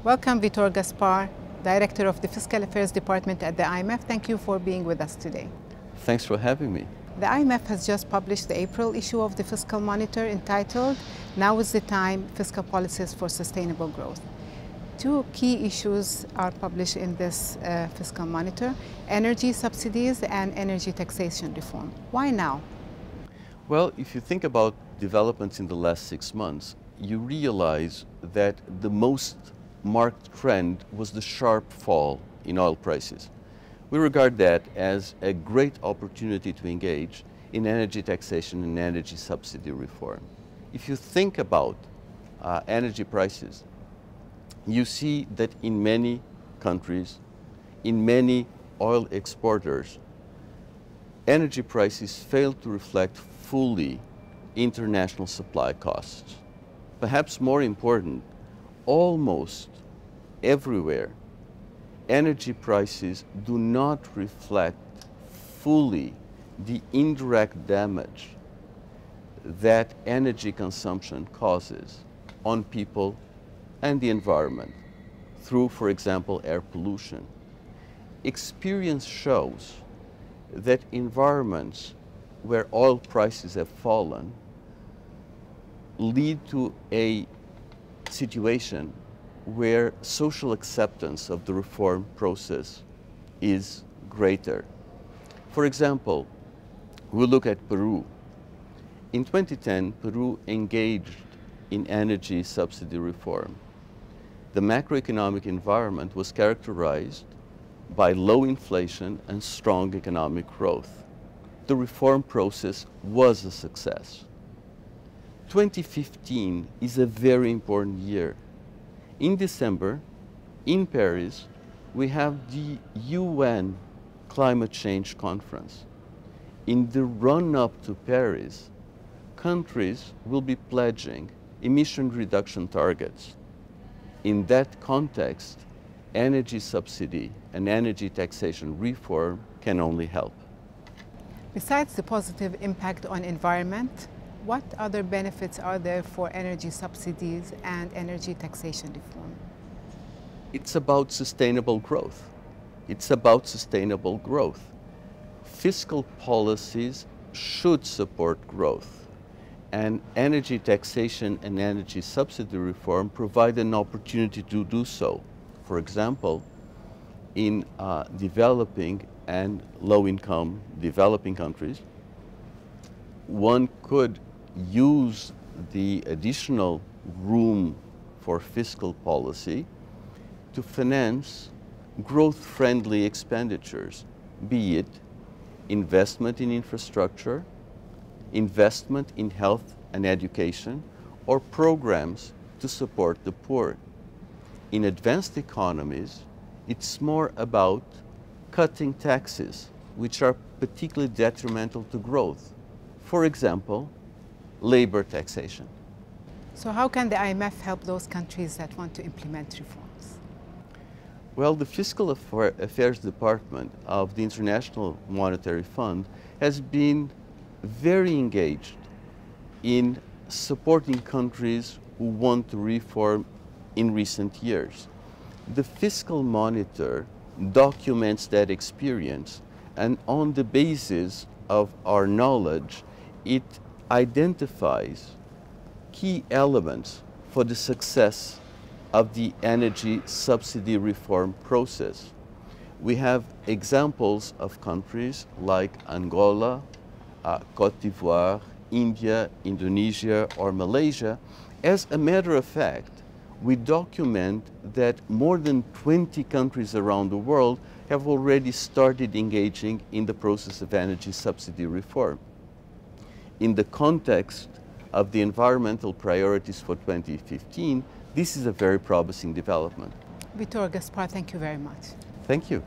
Welcome, Vitor Gaspar, Director of the Fiscal Affairs Department at the IMF. Thank you for being with us today. Thanks for having me. The IMF has just published the April issue of the Fiscal Monitor entitled, "Now is the Time, Fiscal Policies for Sustainable Growth." Two key issues are published in this Fiscal Monitor: energy subsidies and energy taxation reform. Why now? Well, if you think about developments in the last 6 months, you realize that the most marked trend was the sharp fall in oil prices. We regard that as a great opportunity to engage in energy taxation and energy subsidy reform. If you think about energy prices, you see that in many countries, in many oil exporters, energy prices fail to reflect fully international supply costs. Perhaps more important, almost everywhere, energy prices do not reflect fully the indirect damage that energy consumption causes on people and the environment through, for example, air pollution. Experience shows that environments where oil prices have fallen lead to a situation where social acceptance of the reform process is greater. For example, we look at Peru. In 2010, Peru engaged in energy subsidy reform. The macroeconomic environment was characterized by low inflation and strong economic growth. The reform process was a success. 2015 is a very important year. In December, in Paris, we have the UN Climate Change Conference. In the run-up to Paris, countries will be pledging emission reduction targets. In that context, energy subsidy and energy taxation reform can only help. Besides the positive impact on environment, what other benefits are there for energy subsidies and energy taxation reform? It's about sustainable growth. It's about sustainable growth. Fiscal policies should support growth, and energy taxation and energy subsidy reform provide an opportunity to do so. For example, in developing and low-income developing countries, one could use the additional room for fiscal policy to finance growth-friendly expenditures, be it investment in infrastructure, investment in health and education, or programs to support the poor. In advanced economies, it's more about cutting taxes, which are particularly detrimental to growth. For example, labor taxation. So how can the IMF help those countries that want to implement reforms? Well, the Fiscal Affairs Department of the International Monetary Fund has been very engaged in supporting countries who want to reform in recent years. The Fiscal Monitor documents that experience, and on the basis of our knowledge, it identifies key elements for the success of the energy subsidy reform process. We have examples of countries like Angola, Cote d'Ivoire, India, Indonesia, or Malaysia. As a matter of fact, we document that more than 20 countries around the world have already started engaging in the process of energy subsidy reform. In the context of the environmental priorities for 2015, this is a very promising development. Vitor Gaspar, thank you very much. Thank you.